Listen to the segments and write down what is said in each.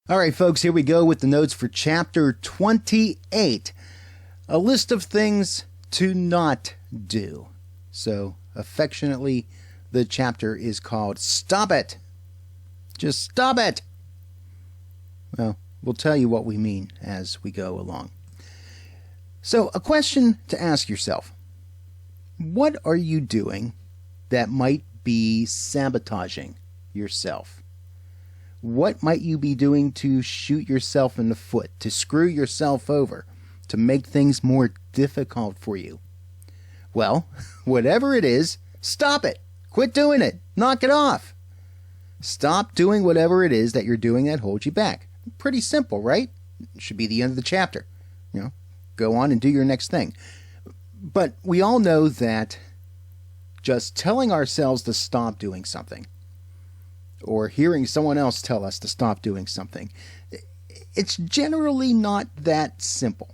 All right, folks, here we go with the notes for Chapter 28, a list of things to not do. So, affectionately, the chapter is called Stop It. Just stop it. Well, we'll tell you what we mean as we go along. So, a question to ask yourself. What are you doing that might be sabotaging yourself? What might you be doing to shoot yourself in the foot, to screw yourself over, to make things more difficult for you? Well, whatever it is, stop it. Quit doing it. Knock it off. Stop doing whatever it is that you're doing that holds you back. Pretty simple, right? It should be the end of the chapter. Go on and do your next thing. But we all know that just telling ourselves to stop doing something, or hearing someone else tell us to stop doing something, it's generally not that simple.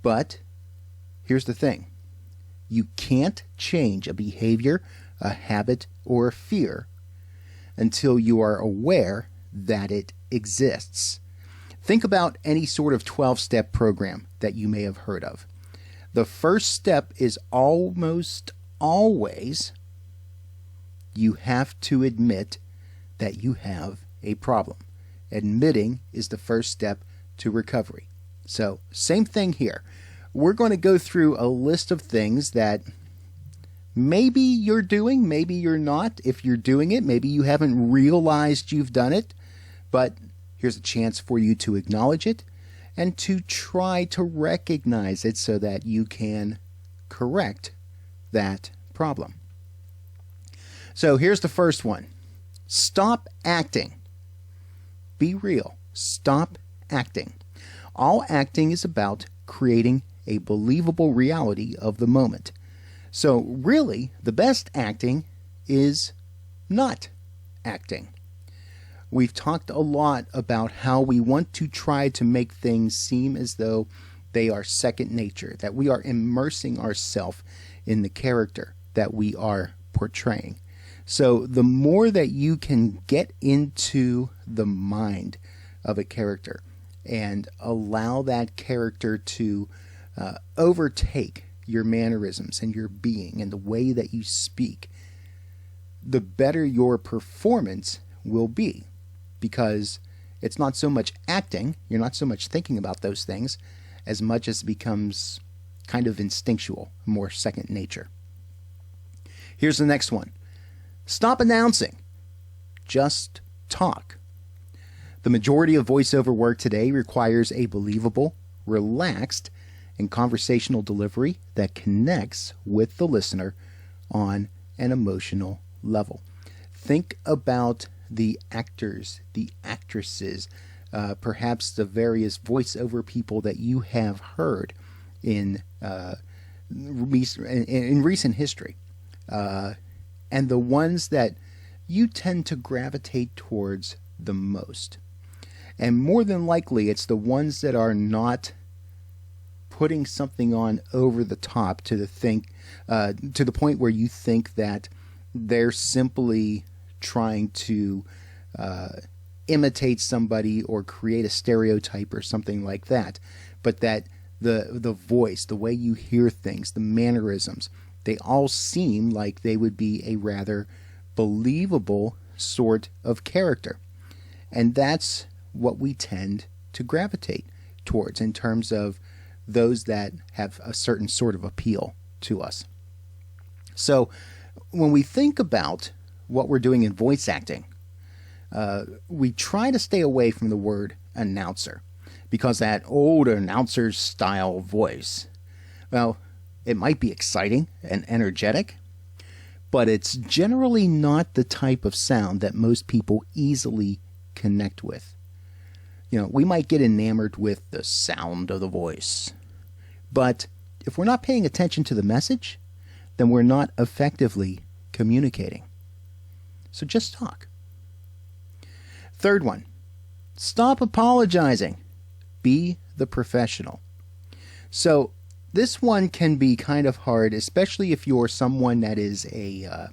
But here's the thing. You can't change a behavior, a habit, or a fear until you are aware that it exists. Think about any sort of 12-step program that you may have heard of. The first step is almost always you have to admit that you have a problem. Admitting is the first step to recovery. So, same thing here. We're going to go through a list of things that maybe you're doing, maybe you're not. If you're doing it, maybe you haven't realized you've done it, but here's a chance for you to acknowledge it and to try to recognize it so that you can correct that problem. So here's the first one. Stop acting. Be real. Stop acting. All acting is about creating a believable reality of the moment. So really, the best acting is not acting. We've talked a lot about how we want to try to make things seem as though they are second nature, that we are immersing ourselves in the character that we are portraying. So the more that you can get into the mind of a character and allow that character to overtake your mannerisms and your being and the way that you speak, the better your performance will be. Because it's not so much acting, you're not so much thinking about those things, as much as it becomes kind of instinctual, more second nature. Here's the next one. Stop announcing. Just talk. The majority of voiceover work today requires a believable, relaxed, and conversational delivery that connects with the listener on an emotional level. Think about the actors, the actresses, perhaps the various voiceover people that you have heard in recent history. And the ones that you tend to gravitate towards the most. And more than likely, it's the ones that are not putting something on over the top to the point where you think that they're simply trying to imitate somebody or create a stereotype or something like that. But that the voice, the way you hear things, the mannerisms, they all seem like they would be a rather believable sort of character. And that's what we tend to gravitate towards in terms of those that have a certain sort of appeal to us. So when we think about what we're doing in voice acting, we try to stay away from the word announcer, because that old announcer style voice, well, it might be exciting and energetic, but it's generally not the type of sound that most people easily connect with. We might get enamored with the sound of the voice, but if we're not paying attention to the message, then we're not effectively communicating. So just talk. Third one, stop apologizing. Be the professional. So this one can be kind of hard, especially if you're someone that is a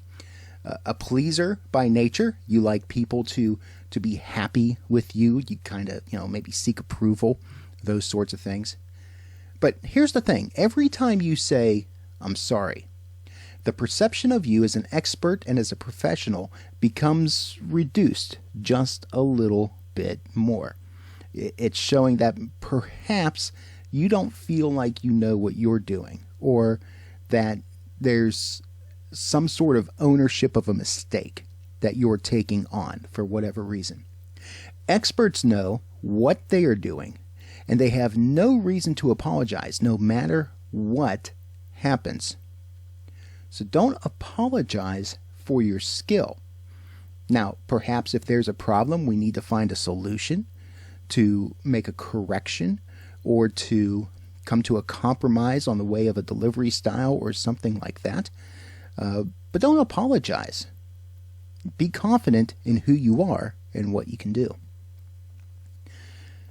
pleaser by nature. You like people to to be happy with you. You kind of, maybe seek approval, those sorts of things. But here's the thing. Every time you say, I'm sorry, the perception of you as an expert and as a professional becomes reduced just a little bit more. It's showing that perhaps you don't feel like you know what you're doing, or that there's some sort of ownership of a mistake that you're taking on for whatever reason. Experts know what they are doing, and they have no reason to apologize no matter what happens. So don't apologize for your skill. Now, perhaps if there's a problem, we need to find a solution to make a correction or to come to a compromise on the way of a delivery style or something like that. But don't apologize. Be confident in who you are and what you can do.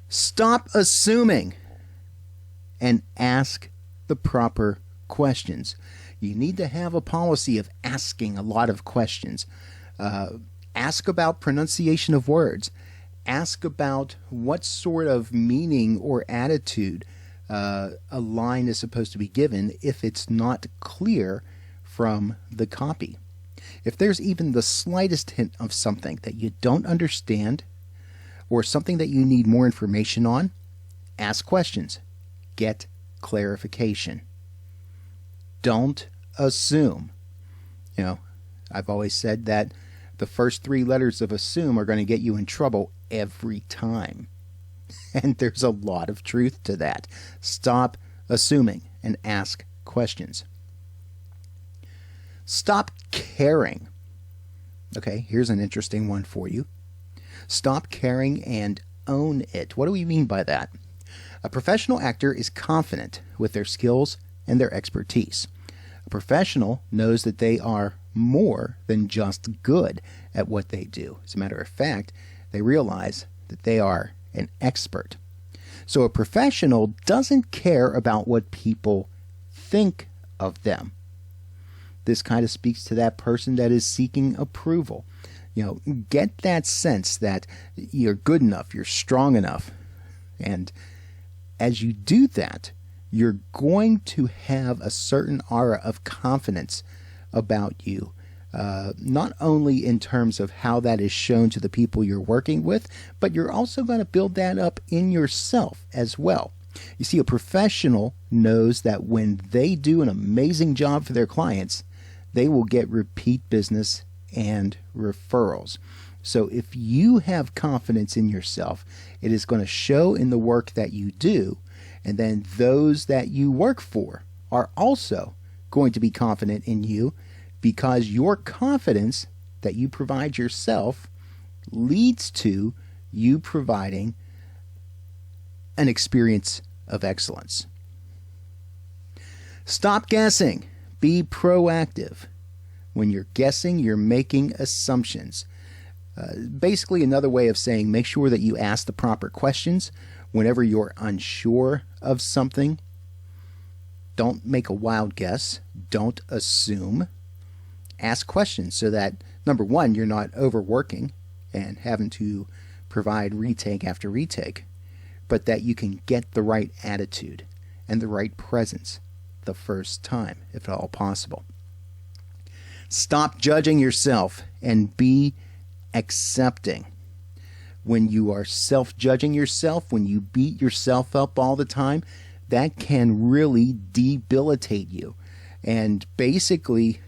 Stop assuming and ask the proper questions. You need to have a policy of asking a lot of questions. Ask about pronunciation of words. Ask about what sort of meaning or attitude a line is supposed to be given if it's not clear from the copy. If there's even the slightest hint of something that you don't understand or something that you need more information on, ask questions. Get clarification. Don't assume. I've always said that the first 3 letters of assume are going to get you in trouble every time. And there's a lot of truth to that. Stop assuming and ask questions. Stop caring. Okay, here's an interesting one for you. Stop caring and own it. What do we mean by that? A professional actor is confident with their skills and their expertise. A professional knows that they are more than just good at what they do. As a matter of fact, they realize that they are an expert. So a professional doesn't care about what people think of them. This kind of speaks to that person that is seeking approval. Get that sense that you're good enough, you're strong enough. And as you do that, you're going to have a certain aura of confidence about you. Not only in terms of how that is shown to the people you're working with, but you're also going to build that up in yourself as well. You see, a professional knows that when they do an amazing job for their clients, they will get repeat business and referrals. So if you have confidence in yourself, it is going to show in the work that you do, and then those that you work for are also going to be confident in you, because your confidence that you provide yourself leads to you providing an experience of excellence. Stop guessing. Be proactive. When you're guessing, you're making assumptions. Basically, another way of saying make sure that you ask the proper questions whenever you're unsure of something. Don't make a wild guess. Don't assume. Ask questions so that, number one, you're not overworking and having to provide retake after retake, but that you can get the right attitude and the right presence the first time, if at all possible. Stop judging yourself and be accepting. When you are self-judging yourself, when you beat yourself up all the time, that can really debilitate you. And basically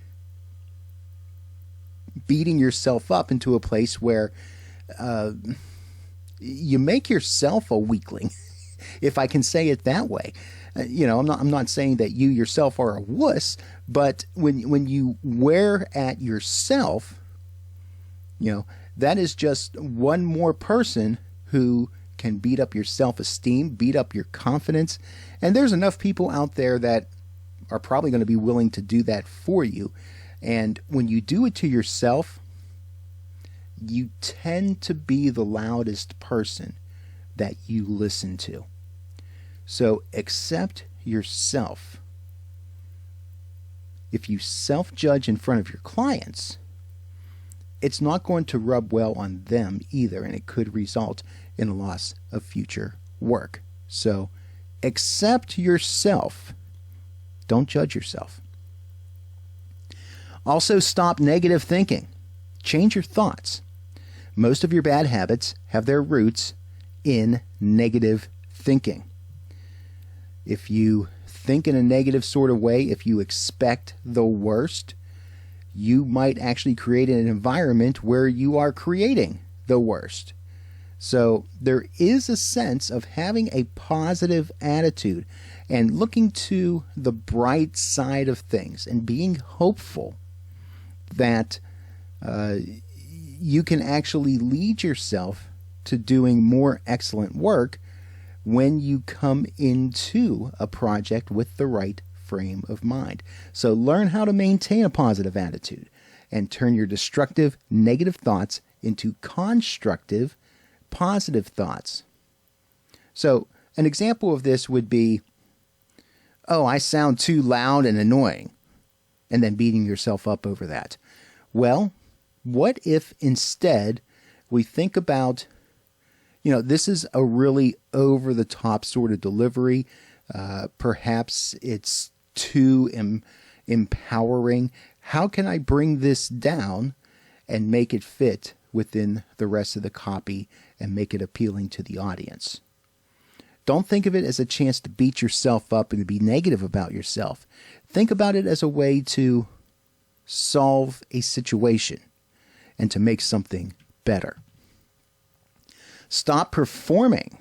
beating yourself up into a place where you make yourself a weakling, if I can say it that way. I'm not saying that you yourself are a wuss, but when you wear at yourself, that is just one more person who can beat up your self-esteem, beat up your confidence. And there's enough people out there that are probably going to be willing to do that for you. And when you do it to yourself, you tend to be the loudest person that you listen to. So accept yourself. If you self-judge in front of your clients, it's not going to rub well on them either, and it could result in a loss of future work. So accept yourself. Don't judge yourself. Also, stop negative thinking. Change your thoughts. Most of your bad habits have their roots in negative thinking. If you think in a negative sort of way, if you expect the worst, you might actually create an environment where you are creating the worst. So there is a sense of having a positive attitude and looking to the bright side of things and being hopeful that you can actually lead yourself to doing more excellent work when you come into a project with the right frame of mind. So learn how to maintain a positive attitude and turn your destructive, negative thoughts into constructive, positive thoughts. So an example of this would be, oh, I sound too loud and annoying, and then beating yourself up over that. Well, what if instead we think about, this is a really over-the-top sort of delivery. Perhaps it's too empowering. How can I bring this down and make it fit within the rest of the copy and make it appealing to the audience? Don't think of it as a chance to beat yourself up and to be negative about yourself. Think about it as a way to solve a situation and to make something better. Stop performing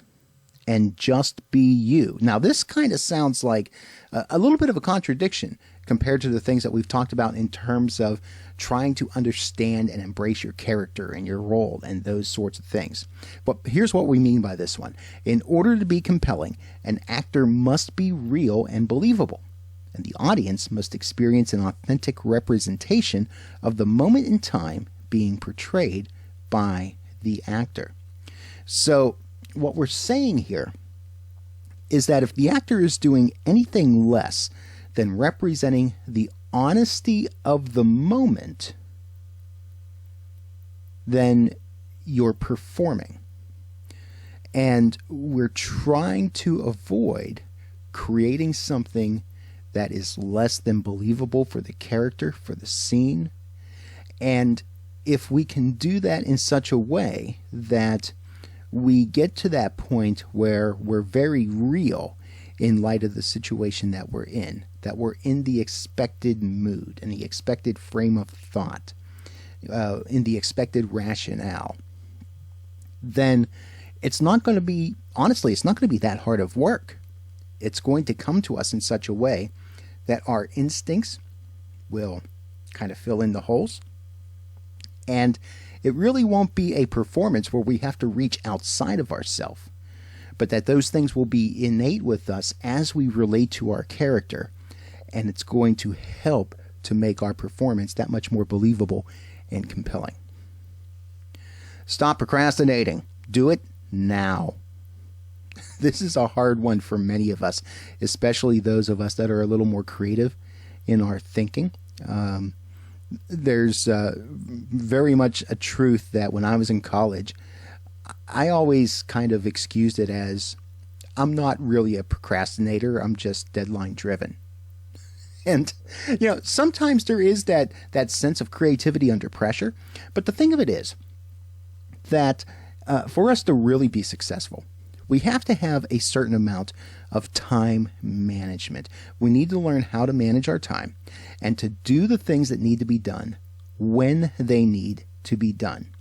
and just be you. Now, this kind of sounds like a little bit of a contradiction compared to the things that we've talked about in terms of trying to understand and embrace your character and your role and those sorts of things. But here's what we mean by this one. In order to be compelling, an actor must be real and believable, and the audience must experience an authentic representation of the moment in time being portrayed by the actor. So what we're saying here is that if the actor is doing anything less than representing the honesty of the moment, then you're performing. And we're trying to avoid creating something that is less than believable for the character, for the scene. And if we can do that in such a way that we get to that point where we're very real in light of the situation that we're in the expected mood, in the expected frame of thought, in the expected rationale, then it's not going to be, honestly, it's not going to be that hard of work. It's going to come to us in such a way that our instincts will kind of fill in the holes. And it really won't be a performance where we have to reach outside of ourselves, but that those things will be innate with us as we relate to our character, and it's going to help to make our performance that much more believable and compelling. Stop procrastinating. Do it now. This is a hard one for many of us, especially those of us that are a little more creative in our thinking. There's very much a truth that when I was in college, I always kind of excused it as, I'm not really a procrastinator, I'm just deadline driven. And, sometimes there is that sense of creativity under pressure. But the thing of it is that for us to really be successful, we have to have a certain amount of time management. We need to learn how to manage our time and to do the things that need to be done when they need to be done.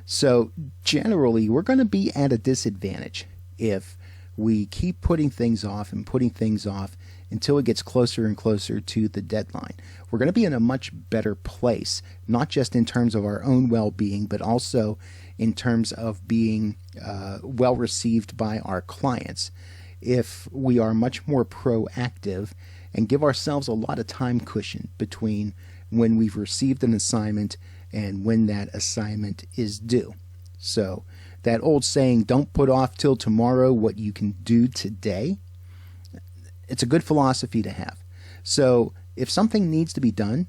So generally, we're going to be at a disadvantage if we keep putting things off until it gets closer and closer to the deadline. We're going to be in a much better place, not just in terms of our own well-being, but also in terms of being well received by our clients, if we are much more proactive and give ourselves a lot of time cushion between when we've received an assignment and when that assignment is due. So that old saying, don't put off till tomorrow what you can do today, it's a good philosophy to have. So if something needs to be done,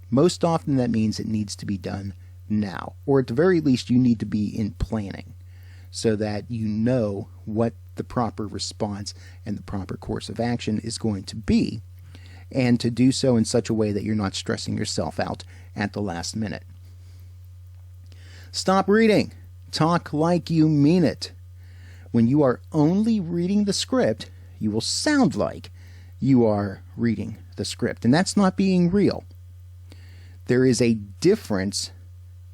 most often that means it needs to be done now. Or at the very least, you need to be in planning so that you know what the proper response and the proper course of action is going to be, and to do so in such a way that you're not stressing yourself out at the last minute. Stop reading. Talk like you mean it. When you are only reading the script, you will sound like you are reading the script, and that's not being real. There is a difference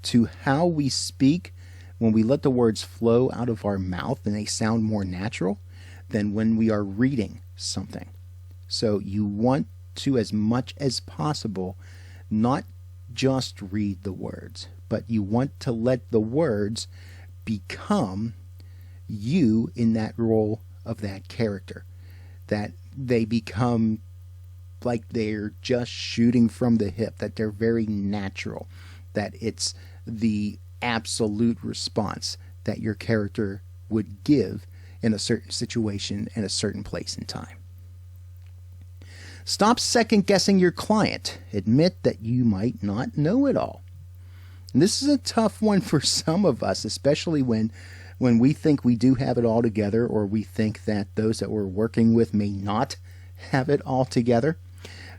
to how we speak when we let the words flow out of our mouth and they sound more natural than when we are reading something. So you want to, as much as possible, not just read the words, but you want to let the words become you in that role of that character, that they become like they're just shooting from the hip, that they're very natural, that it's the absolute response that your character would give in a certain situation and a certain place and time. Stop second guessing your client. Admit that you might not know it all. And this is a tough one for some of us, especially when we think we do have it all together, or we think that those that we're working with may not have it all together.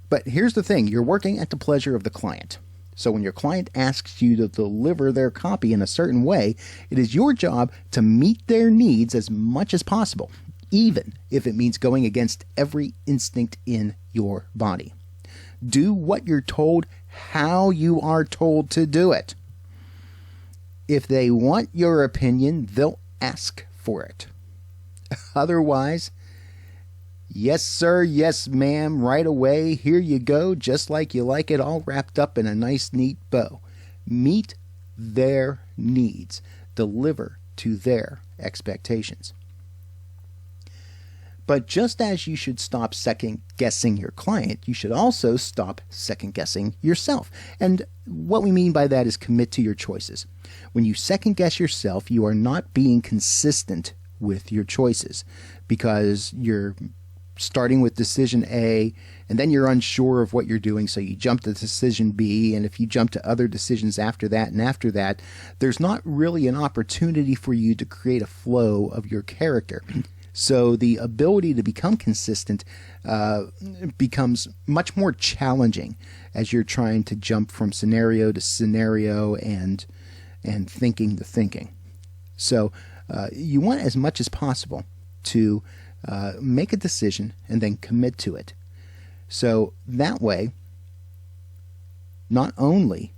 But here's the thing, you're working at the pleasure of the client. So when your client asks you to deliver their copy in a certain way, it is your job to meet their needs as much as possible, even if it means going against every instinct in your body. Do what you're told, how you are told to do it. If they want your opinion, they'll ask for it. Otherwise, yes, sir, yes, ma'am, right away, here you go, just like you like it, all wrapped up in a nice, neat bow. Meet their needs. Deliver to their expectations. But just as you should stop second-guessing your client, you should also stop second-guessing yourself. And what we mean by that is commit to your choices. When you second-guess yourself, you are not being consistent with your choices, because you're starting with decision A, and then you're unsure of what you're doing, so you jump to decision B, and if you jump to other decisions after that and after that, there's not really an opportunity for you to create a flow of your character. So the ability to become consistent becomes much more challenging as you're trying to jump from scenario to scenario and thinking to thinking. So you want as much as possible to make a decision and then commit to it. So that way, not only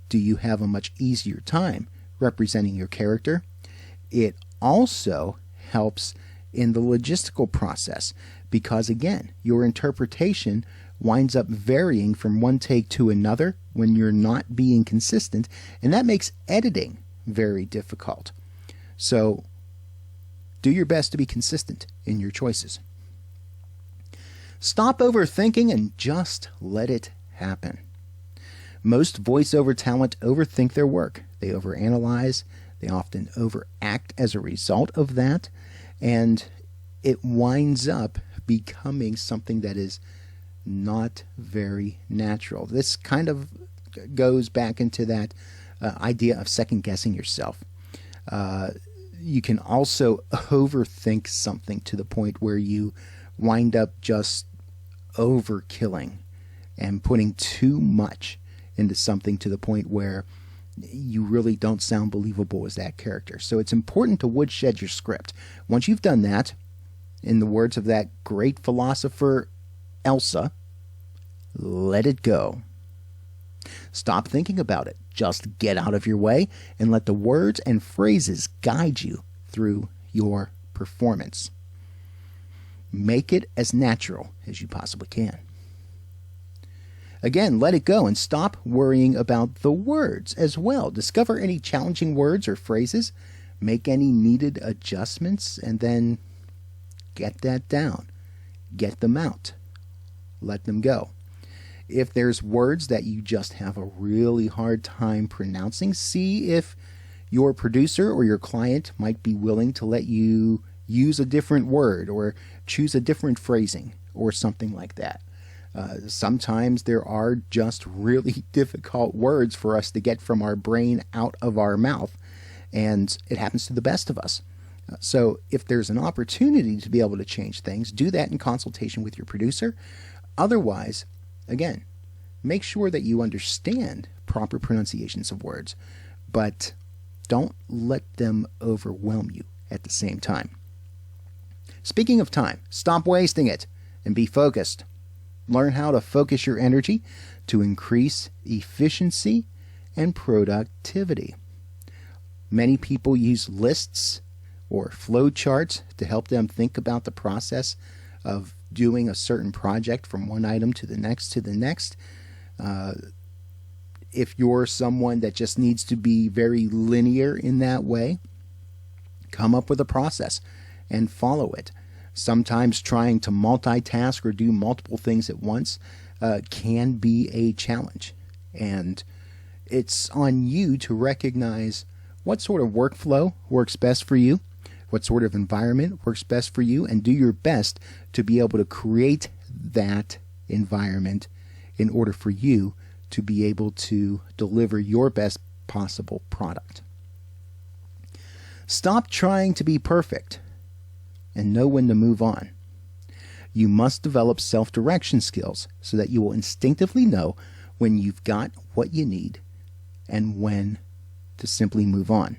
do you have a much easier time representing your character, it also helps in the logistical process, because again, your interpretation winds up varying from one take to another when you're not being consistent, and that makes editing very difficult. So do your best to be consistent in your choices. Stop overthinking and just let it happen. Most voiceover talent overthink their work. They overanalyze. They often overact as a result of that. And it winds up becoming something that is not very natural. This kind of goes back into that idea of second-guessing yourself. You can also overthink something to the point where you wind up just overkilling and putting too much into something to the point where you really don't sound believable as that character. So it's important to woodshed your script. Once you've done that, in the words of that great philosopher Elsa, let it go. Stop thinking about it. Just get out of your way and let the words and phrases guide you through your performance. Make it as natural as you possibly can. Again, let it go and stop worrying about the words as well. Discover any challenging words or phrases, make any needed adjustments, and then get that down. Get them out. Let them go. If there's words that you just have a really hard time pronouncing, see if your producer or your client might be willing to let you use a different word or choose a different phrasing or something like that. Sometimes there are just really difficult words for us to get from our brain out of our mouth, and it happens to the best of us. So if there's an opportunity to be able to change things, do that in consultation with your producer. Otherwise, again, make sure that you understand proper pronunciations of words, but don't let them overwhelm you at the same time. Speaking of time, stop wasting it and be focused. Learn how to focus your energy to increase efficiency and productivity. Many people use lists or flow charts to help them think about the process of doing a certain project from one item to the next to the next. If you're someone that just needs to be very linear in that way, come up with a process and follow it. Sometimes trying to multitask or do multiple things at once can be a challenge. And it's on you to recognize what sort of workflow works best for you, what sort of environment works best for you, and do your best to be able to create that environment in order for you to be able to deliver your best possible product. Stop trying to be perfect and know when to move on. You must develop self-direction skills so that you will instinctively know when you've got what you need and when to simply move on.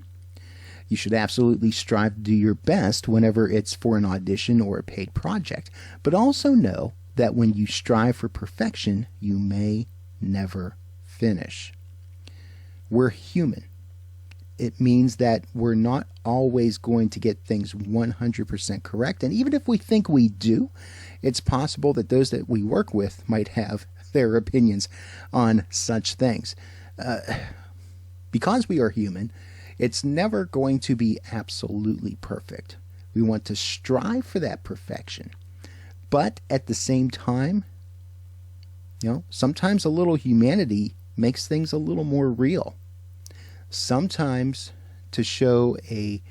You should absolutely strive to do your best whenever it's for an audition or a paid project, but also know that when you strive for perfection, you may never finish. We're human. It means that we're not always going to get things 100% correct, and even if we think we do, it's possible that those that we work with might have their opinions on such things. Because we are human, it's never going to be absolutely perfect. We want to strive for that perfection. But at the same time, sometimes a little humanity makes things a little more real. Sometimes to show a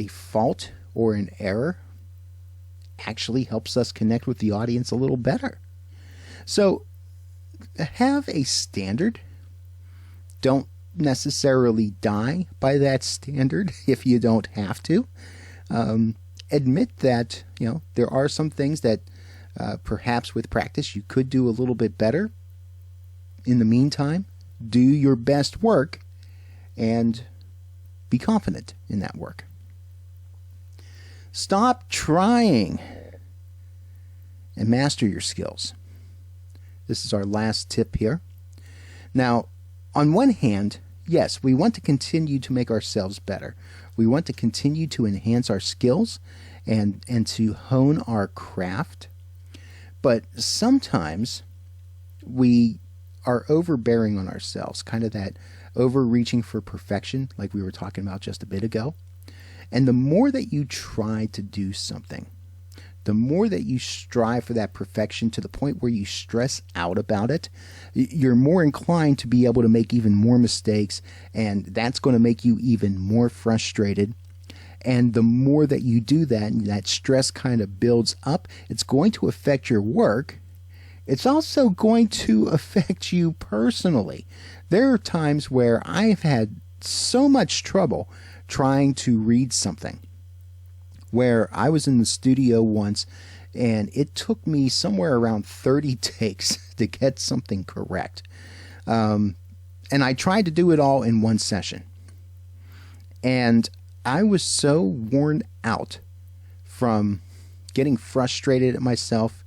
fault or an error actually helps us connect with the audience a little better. So have a standard. Don't necessarily die by that standard if you don't have to. Admit that there are some things that perhaps with practice you could do a little bit better. In the meantime, do your best work and be confident in that work. Stop trying and master your skills. This is our last tip here. Now, on one hand, yes, we want to continue to make ourselves better. We want to continue to enhance our skills and to hone our craft. But sometimes we are overbearing on ourselves, kind of that overreaching for perfection like we were talking about just a bit ago. And the more that you try to do something, the more that you strive for that perfection to the point where you stress out about it, you're more inclined to be able to make even more mistakes, and that's going to make you even more frustrated. And the more that you do that, and that stress kind of builds up, it's going to affect your work. It's also going to affect you personally. There are times where I've had so much trouble trying to read something, where I was in the studio once and it took me somewhere around 30 takes to get something correct. And I tried to do it all in one session. And I was so worn out from getting frustrated at myself,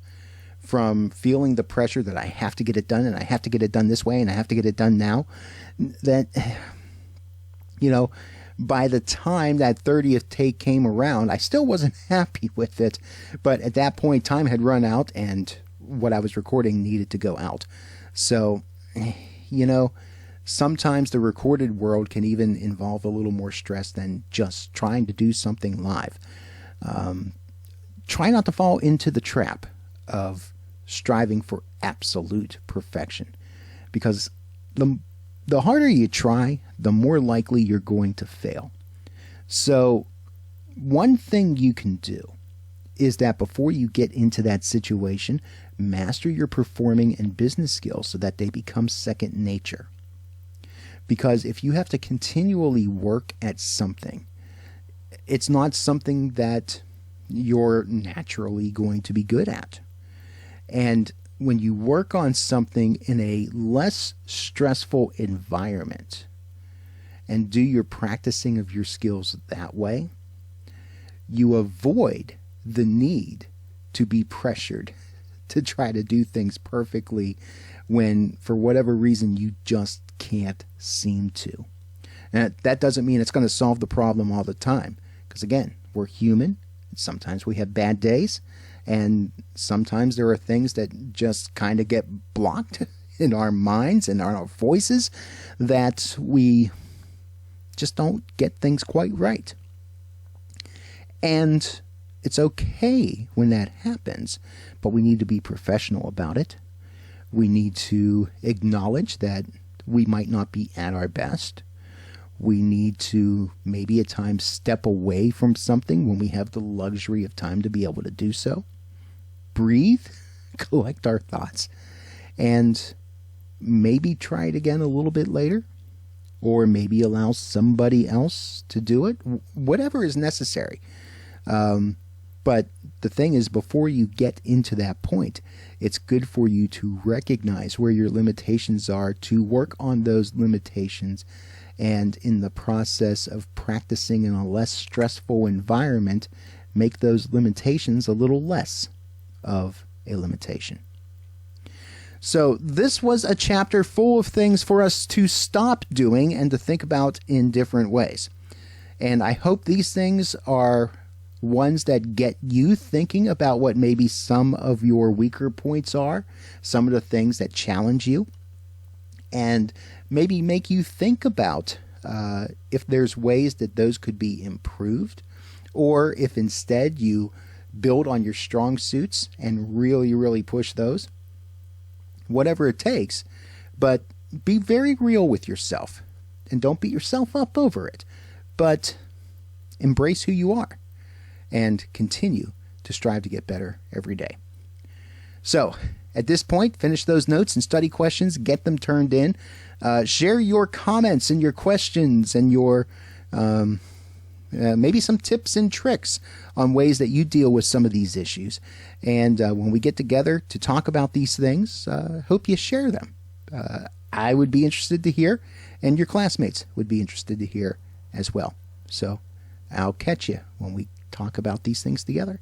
from feeling the pressure that I have to get it done and I have to get it done this way and I have to get it done now, that, by the time that 30th take came around, I still wasn't happy with it. But at that point, time had run out and what I was recording needed to go out. So, sometimes the recorded world can even involve a little more stress than just trying to do something live. Try not to fall into the trap of striving for absolute perfection, because the harder you try, the more likely you're going to fail. So one thing you can do is that before you get into that situation, master your performing and business skills so that they become second nature. Because if you have to continually work at something, it's not something that you're naturally going to be good at. And when you work on something in a less stressful environment and do your practicing of your skills that way, you avoid the need to be pressured to try to do things perfectly when, for whatever reason, you just can't seem to. And that doesn't mean it's going to solve the problem all the time, because again, we're human. Sometimes we have bad days, and sometimes there are things that just kind of get blocked in our minds and our voices that we just don't get things quite right. And it's okay when that happens, but we need to be professional about it. We need to acknowledge that we might not be at our best. We need to maybe at times step away from something when we have the luxury of time to be able to do so. Breathe, collect our thoughts, and maybe try it again a little bit later, or maybe allow somebody else to do it, whatever is necessary. But the thing is, before you get into that point, it's good for you to recognize where your limitations are, to work on those limitations, and in the process of practicing in a less stressful environment, make those limitations a little less of a limitation. So this was a chapter full of things for us to stop doing and to think about in different ways. And I hope these things are ones that get you thinking about what maybe some of your weaker points are, some of the things that challenge you, and maybe make you think about if there's ways that those could be improved, or if instead you build on your strong suits and really, really push those. Whatever it takes, but be very real with yourself and don't beat yourself up over it, but embrace who you are and continue to strive to get better every day. So at this point, finish those notes and study questions, get them turned in, share your comments and your questions and your maybe some tips and tricks on ways that you deal with some of these issues. And when we get together to talk about these things, hope you share them. I would be interested to hear, and your classmates would be interested to hear as well. So I'll catch you when we talk about these things together.